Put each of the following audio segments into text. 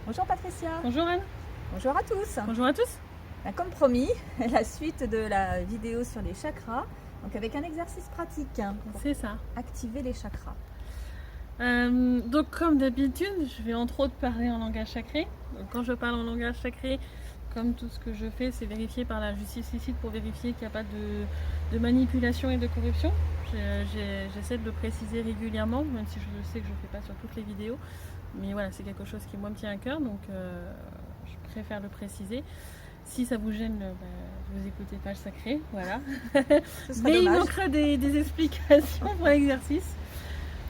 Bonjour Patricia. Bonjour Anne. Bonjour à tous. Bonjour à tous. Comme promis, la suite de la vidéo sur les chakras, donc avec un exercice pratique pour C'est ça. activer les chakras. Donc comme d'habitude, je vais entre autres parler en langage sacré. Donc, quand je parle en langage sacré, comme tout ce que je fais, c'est vérifier par la justice licite pour vérifier qu'il n'y a pas de manipulation et de corruption. J'essaie de le préciser régulièrement, même si je sais que je ne le fais pas sur toutes les vidéos. Mais voilà, c'est quelque chose qui moi me tient à cœur, donc je préfère le préciser. Si ça vous gêne, vous écoutez pas le sacré, voilà. Mais il manquera des explications pour l'exercice.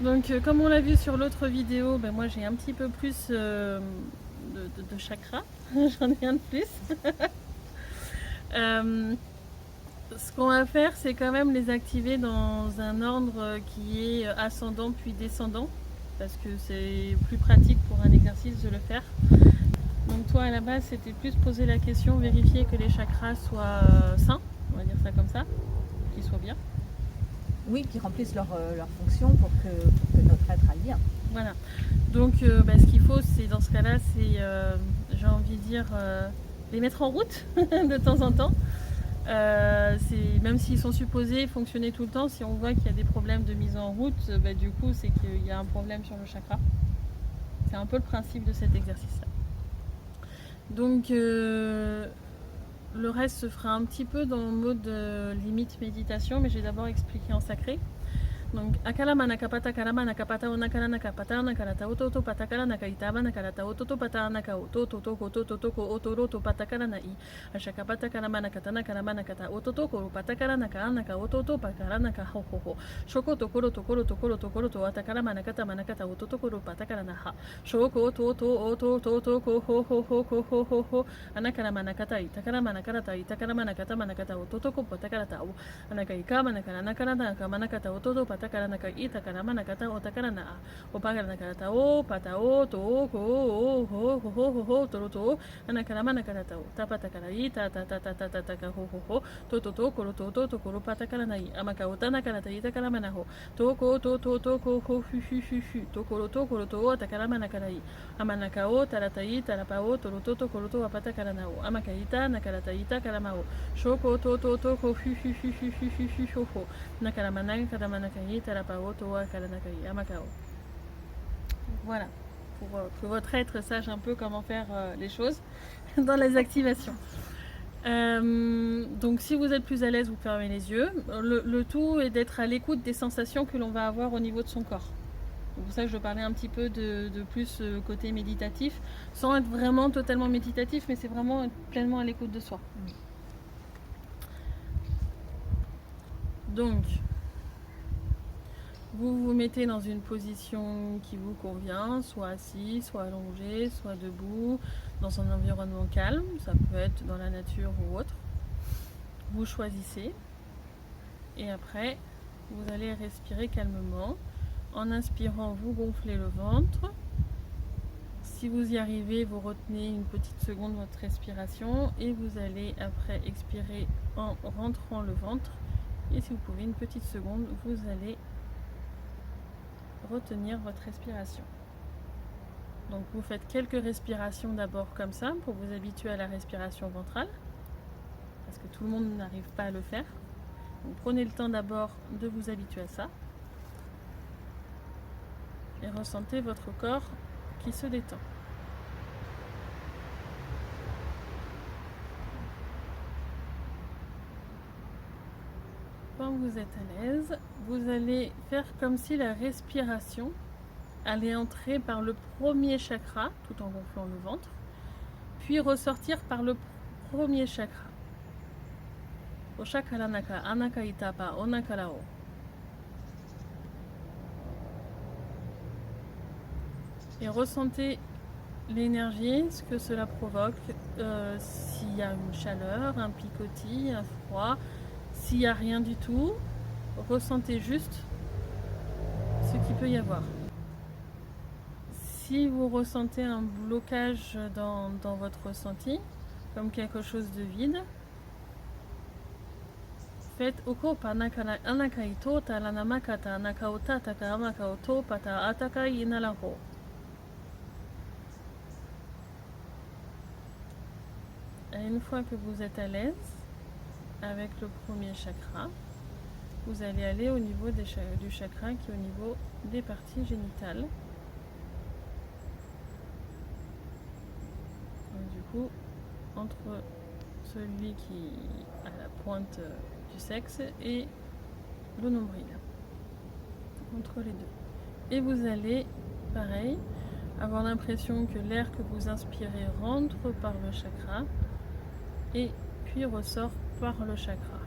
Donc comme on l'a vu sur l'autre vidéo, moi j'ai un petit peu plus de chakras, j'en ai un de plus. Ce qu'on va faire, c'est quand même les activer dans un ordre qui est ascendant puis descendant, parce que c'est plus pratique pour un exercice de le faire. Donc toi à la base c'était plus poser la question, vérifier que les chakras soient sains, on va dire ça comme ça, qu'ils soient bien. Oui, qui remplissent leur fonction pour que notre être aille bien. Voilà. Donc ce qu'il faut, c'est dans ce cas-là, c'est, j'ai envie de dire, les mettre en route de temps en temps. Même s'ils sont supposés fonctionner tout le temps, si on voit qu'il y a des problèmes de mise en route, du coup, c'est qu'il y a un problème sur le chakra. C'est un peu le principe de cet exercice-là. Donc, le reste se fera un petit peu dans le mode limite méditation, mais j'ai d'abord expliqué en sacré. Donc, akalama nakapata kalama nakapata onakala nakapata nakalata ototo patakala nakaitaba nakalata ototo pata naka ototo toko otoroto patakala nai ashakapata kalama nakatana kalama nakata ototo koro patakala naka naka ototo pakala naka hohoho shoko tokoro to atakala manakata manakata ototo koro patakala naha shoko to ho anakala manakata itakala manakata ototo ko patakala ta anakaika manakala nakala manakata ototo patakala naka itakala manakata otakala na opakala nakata o pata o to ko ho toroto anakala manakata o tapatakala ita ta ho to koro patakala nai amaka otana kala ta itakala manaho to ko ho hu to koro to atakala manakala i amanaka o tarata ita la pa o toroto to koro to patakala na o amaka ita nakala ta itakala ma o shoko to ko hu ho nakala manaka manaka voilà, pour que votre être sache un peu comment faire les choses dans les activations. Donc si vous êtes plus à l'aise, vous fermez les yeux. Le tout est d'être à l'écoute des sensations que l'on va avoir au niveau de son corps. C'est pour ça que je parlais un petit peu de plus côté méditatif, sans être vraiment totalement méditatif, mais c'est vraiment être pleinement à l'écoute de soi. Donc, vous vous mettez dans une position qui vous convient, soit assis, soit allongé, soit debout, dans un environnement calme, ça peut être dans la nature ou autre. Vous choisissez et après, vous allez respirer calmement. En inspirant, vous gonflez le ventre. Si vous y arrivez, vous retenez une petite seconde votre respiration et vous allez après expirer en rentrant le ventre. Et si vous pouvez une petite seconde, vous allez retenir votre respiration. Donc vous faites quelques respirations d'abord comme ça pour vous habituer à la respiration ventrale, parce que tout le monde n'arrive pas à le faire. Donc prenez le temps d'abord de vous habituer à ça et ressentez votre corps qui se détend. Quand vous êtes à l'aise, vous allez faire comme si la respiration allait entrer par le premier chakra, tout en gonflant le ventre, puis ressortir par le premier chakra. Oshakara naka anaka itapa onakara o. Et ressentez l'énergie, ce que cela provoque, s'il y a une chaleur, un picotis, un froid. S'il n'y a rien du tout, ressentez juste ce qu'il peut y avoir. Si vous ressentez un blocage dans votre ressenti, comme quelque chose de vide, faites oko panakana anakaito talanamakata nakaota takaramaka oto pata atakai inalaho. Et une fois que vous êtes à l'aise avec le premier chakra, vous allez aller au niveau du chakra qui est au niveau des parties génitales. Donc, du coup, entre celui qui a la pointe du sexe et le nombril, entre les deux. Et vous allez, pareil, avoir l'impression que l'air que vous inspirez rentre par le chakra et puis ressort par le chakra.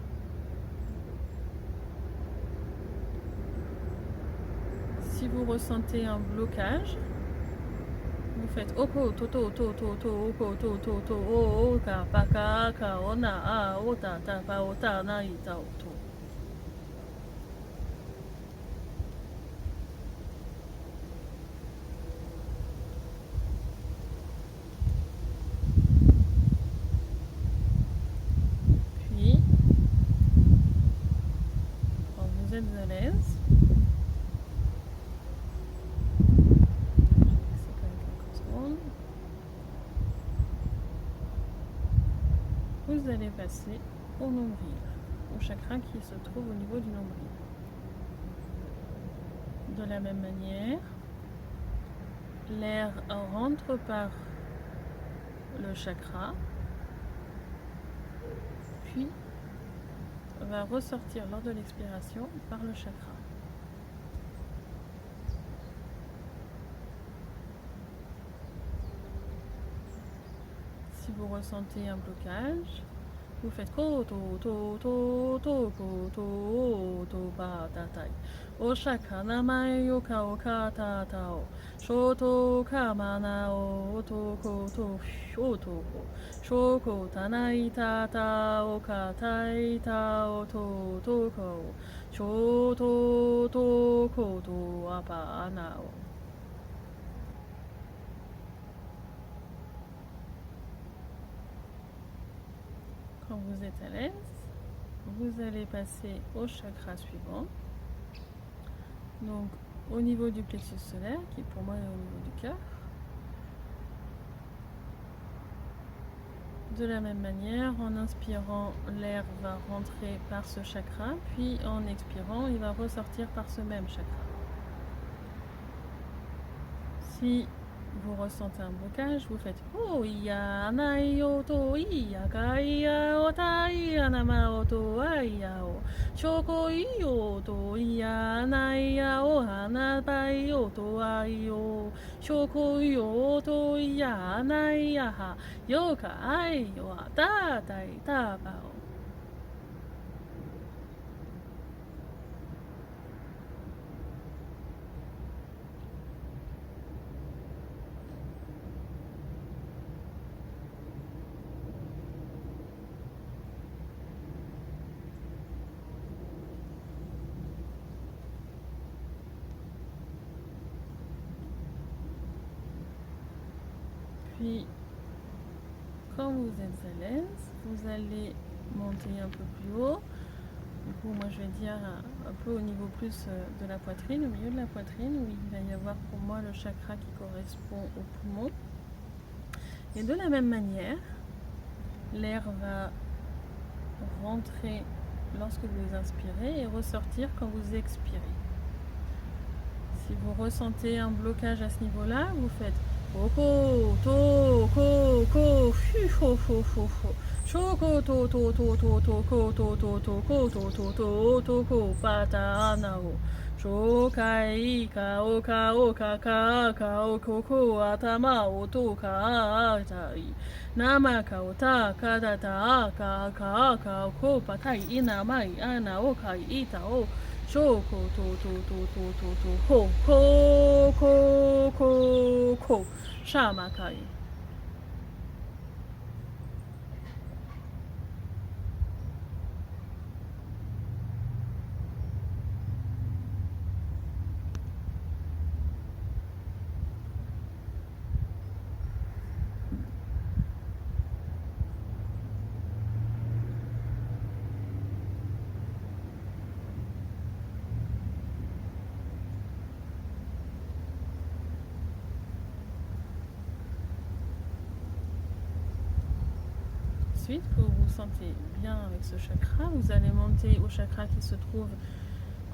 Si vous ressentez un blocage, vous faites oko toto to to to oko to to to o o ka pa ka ka ona a o ta ta pa o ta na i ta o to. Puis, quand vous êtes à l'aise, vous allez passer au nombril, au chakra qui se trouve au niveau du nombril. De la même manière, l'air rentre par le chakra, puis va ressortir lors de l'expiration par le chakra. Si vous ressentez un blocage, vous faites ko to to to to ko to to ba ta tai. O shaka namai o ka ta ta o. Shoto ka mana o to ko to o to ko. Shoko tanai ta ta o ka tai ta o to ko. Shoto to ko to apa ana o. Quand vous êtes à l'aise, vous allez passer au chakra suivant. Donc au niveau du plexus solaire, qui pour moi est au niveau du cœur. De la même manière, en inspirant, l'air va rentrer par ce chakra, puis en expirant, il va ressortir par ce même chakra. Si vous ressentez un blocage, vous faites Oh ya nai o to ia kai ya o tai anama o to ia o shoko i o to ia nai ya o hana pai o to ai o shoko i o to ia nai ya ha yo ka ai o ta tai ta pa o. Puis, quand vous êtes à l'aise, vous allez monter un peu plus haut. Du coup, moi je vais dire un peu au niveau plus de la poitrine, au milieu de la poitrine, où il va y avoir pour moi le chakra qui correspond au poumon. Et de la même manière, l'air va rentrer lorsque vous inspirez et ressortir quand vous expirez. Si vous ressentez un blocage à ce niveau-là, vous faites Oko, to, ko, ko, fu, fo, fo, fo, fo. Shoko, to, ko, to, ko, to, ko, pata, ana, o. Shokai, ka, o, ka, o, ko, atama, o, to, ka, tai. Nama, ka, o, ta, ka, o, ko, patai, ina, mai, ana, o, kai, ita, o. Shoko to ko shamakai. Ensuite, que vous vous sentez bien avec ce chakra, vous allez monter au chakra qui se trouve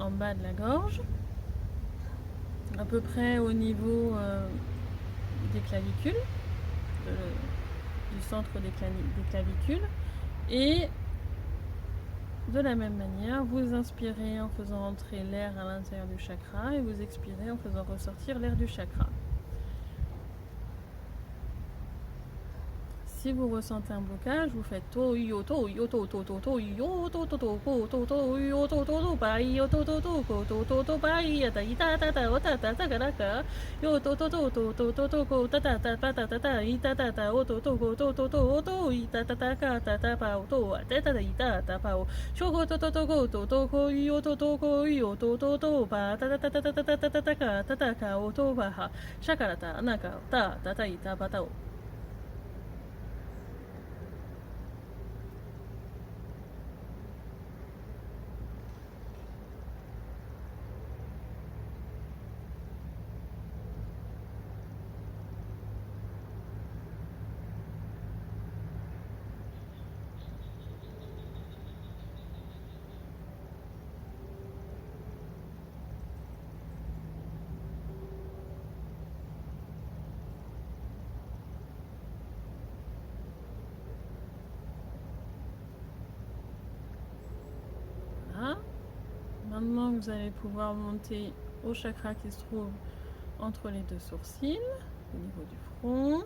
en bas de la gorge, à peu près au niveau des clavicules, du centre des clavicules. Et de la même manière, vous inspirez en faisant entrer l'air à l'intérieur du chakra et vous expirez en faisant ressortir l'air du chakra. Si vous ressentez un blocage, vous faites to yo to yo to to to to yo to to to ko to to yo to to to pa yo to to to ko to to pa ya ta ita ta ta o ta ta ta ka ka yo to to to to to to to ko ta ta ta pa ta ta ta ita ta ta o to to ko to to to o to ita ta ta ka ta ta pa o to ta ta ta ita ta pa o sho ko to to ko to to ko yo to to pa ta ta ta ta ta ta ta ta ka ta ta ka o to pa ha shakara ta na ka ta ta ta ita pa ta o. Maintenant, vous allez pouvoir monter au chakra qui se trouve entre les deux sourcils, au niveau du front.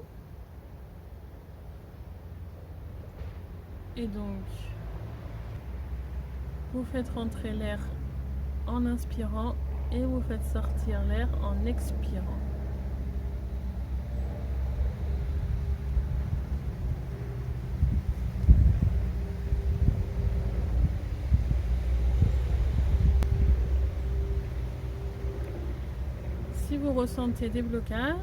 Et donc, vous faites rentrer l'air en inspirant et vous faites sortir l'air en expirant. Si vous ressentez des blocages,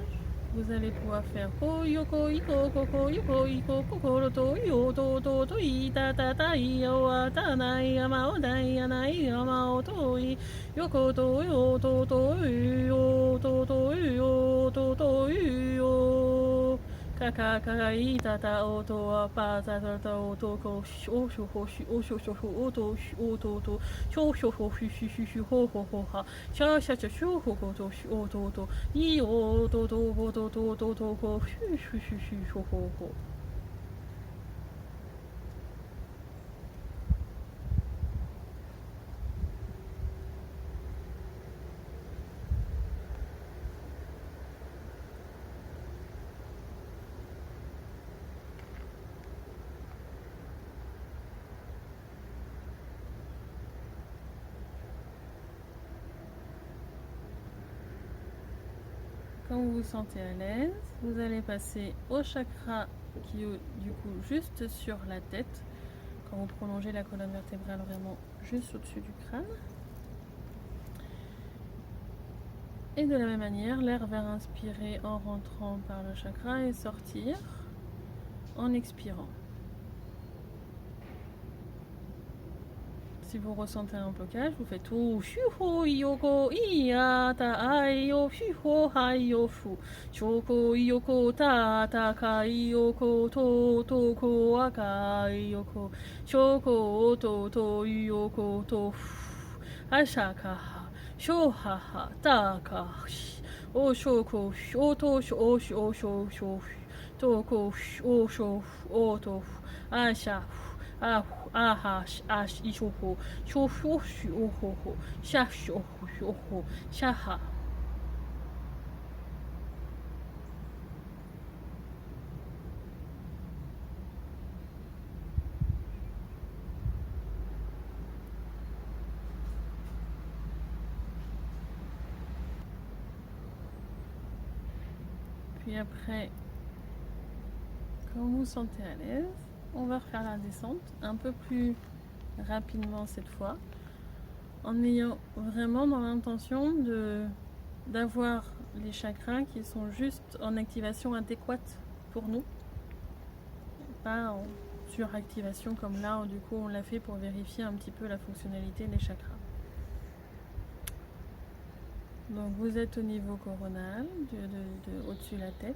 vous allez pouvoir faire ko yoko iko koko yoko iko kokoro to yo to i ta ta ta i o a ta na i ama o dai ana i ama o to i yoko to yo to i o to i o to i o kaka kaka i ta ta o to a pa ta ta ta o to ko o sho ho shi o sho o to sho ho shi ho ho ha sha sha shu ho ko to o to i o to ko shu ho. Quand vous vous sentez à l'aise, vous allez passer au chakra qui est du coup juste sur la tête. Quand vous prolongez la colonne vertébrale vraiment juste au-dessus du crâne. Et de la même manière, l'air va inspirer en rentrant par le chakra et sortir en expirant. Si vous ressentez un blocage, vous faites to shuho yoko iya ta ayo shuho hayo fu shoko yoko ta ta ka yoko to ko aka yoko shoko to yoko to ashaka shoha ha ta ka o shoko shoto sho sho sho sho to ko o sho o to asha ash ishoho shosho shoho shasho shoho shaha. Puis après, quand vous vous sentez à l'aise, on va refaire la descente un peu plus rapidement cette fois, en ayant vraiment dans l'intention d'avoir les chakras qui sont juste en activation adéquate pour nous, pas en suractivation comme là où du coup on l'a fait pour vérifier un petit peu la fonctionnalité des chakras. Donc vous êtes au niveau coronal, au-dessus de la tête.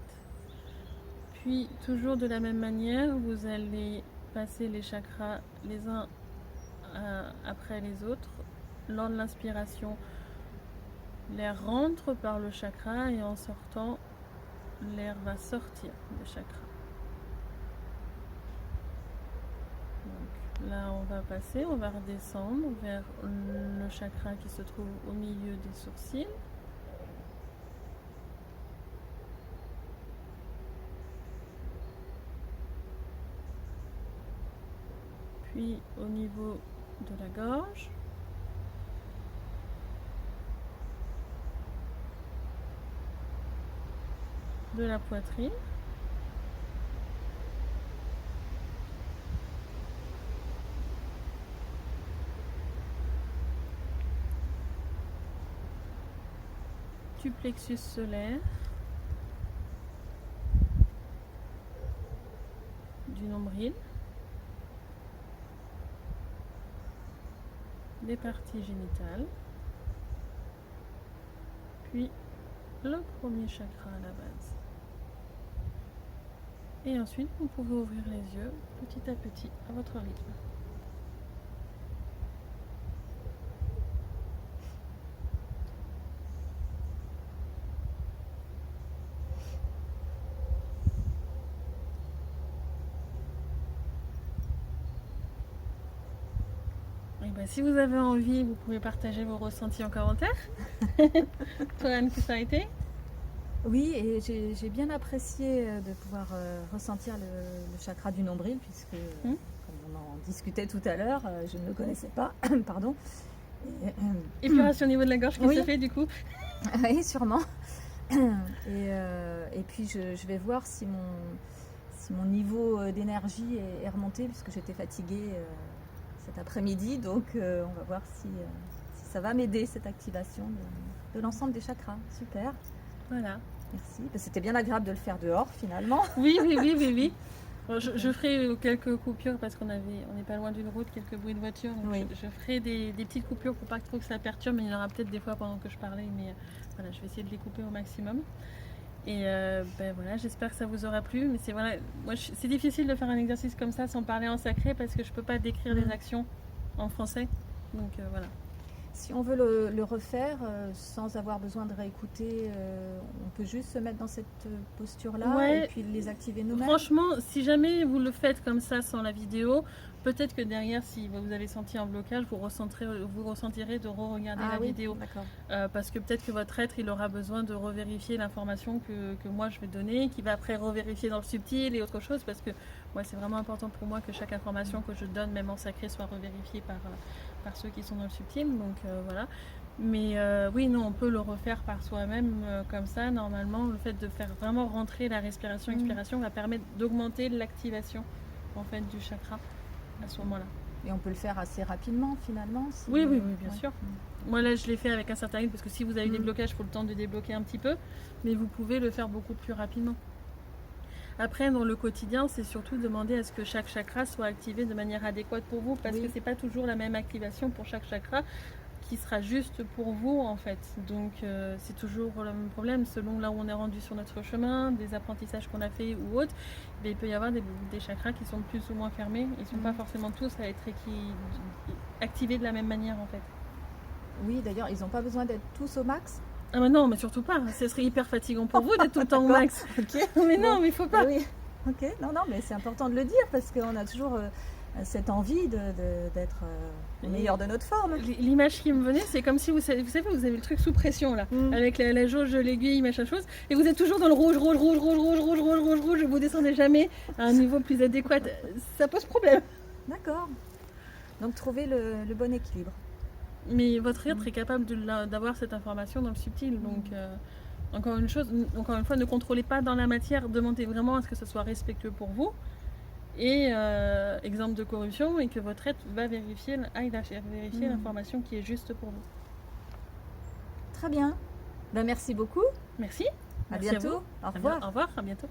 Puis toujours de la même manière, vous allez passer les chakras les uns après les autres. Lors de l'inspiration, l'air rentre par le chakra et en sortant, l'air va sortir du chakra. Donc là, on va passer, on va redescendre vers le chakra qui se trouve au milieu des sourcils. Puis au niveau de la gorge. De la poitrine. Du plexus solaire. Du nombril. Des parties génitales. Puis le premier chakra à la base. Et ensuite, vous pouvez ouvrir les yeux petit à petit à votre rythme. Et ben, si vous avez envie, vous pouvez partager vos ressentis en commentaire. Toi, Anne, que ça a été? Oui, et j'ai bien apprécié de pouvoir ressentir le chakra du nombril, puisque, comme on en discutait tout à l'heure, je ne le connaissais pas. Pardon. Épuration au niveau de la gorge qui Oui. se fait du coup. Oui, sûrement. Et puis je vais voir si mon niveau d'énergie est remonté, puisque j'étais fatiguée cet après-midi. Donc on va voir si ça va m'aider, cette activation de l'ensemble des chakras. Super. Voilà. Merci. C'était bien agréable de le faire dehors finalement. Oui. Bon, je ferai quelques coupures parce qu'on n'est pas loin d'une route, quelques bruits de voiture. Donc Oui. je ferai des petites coupures pour pas trop que ça perturbe, mais il y en aura peut-être des fois pendant que je parlais. Mais voilà, je vais essayer de les couper au maximum. Et ben voilà, j'espère que ça vous aura plu. Mais c'est difficile de faire un exercice comme ça sans parler en sacré parce que je peux pas décrire les actions en français. Donc voilà. Si on veut le refaire sans avoir besoin de réécouter, on peut juste se mettre dans cette posture-là Ouais. et puis les activer nous-mêmes. Franchement, si jamais vous le faites comme ça sans la vidéo, peut-être que derrière, si vous avez senti un blocage, vous ressentirez de re-regarder la vidéo. D'accord. Parce que peut-être que votre être, il aura besoin de revérifier l'information que moi je vais donner, qui va après revérifier dans le subtil et autre chose, parce que moi c'est vraiment important pour moi que chaque information que je donne, même en sacré, soit revérifiée par ceux qui sont dans le subtil. Donc voilà. Mais oui, non, on peut le refaire par soi-même comme ça. Normalement, le fait de faire vraiment rentrer la respiration-expiration va permettre d'augmenter l'activation en fait du chakra à ce moment-là. Et on peut le faire assez rapidement finalement Oui, bien sûr. Moi là, je l'ai fait avec un certain rythme parce que si vous avez des blocages, il faut le temps de débloquer un petit peu. Mais vous pouvez le faire beaucoup plus rapidement. Après, dans le quotidien, c'est surtout demander à ce que chaque chakra soit activé de manière adéquate pour vous, parce que c'est pas toujours la même activation pour chaque chakra qui sera juste pour vous en fait. Donc c'est toujours le même problème selon là où on est rendu sur notre chemin, des apprentissages qu'on a fait ou autres. Il peut y avoir des chakras qui sont plus ou moins fermés. Ils ne sont pas forcément tous à être activés de la même manière en fait. Oui, d'ailleurs, ils n'ont pas besoin d'être tous au max. Ah mais non, mais surtout pas. Ce serait hyper fatigant pour vous d'être tout le temps au max. Okay. Mais non, mais il faut pas. Oui. Ok, non, mais c'est important de le dire parce qu'on a toujours cette envie d'être au meilleur de notre forme. L'image qui me venait, c'est comme si vous avez le truc sous pression là, avec la jauge, l'aiguille, machin chose, et vous êtes toujours dans le rouge, vous descendez jamais à un niveau plus adéquat. Ça pose problème. D'accord. Donc trouver le bon équilibre. Mais votre être est capable d'avoir cette information dans le subtil, donc encore une fois, ne contrôlez pas dans la matière, demandez vraiment à ce que ce soit respectueux pour vous. Et exemple de corruption, et que votre être va vérifier l'information qui est juste pour vous. Très bien. Ben, merci beaucoup. Merci. À bientôt. Au revoir. Au revoir, à bientôt.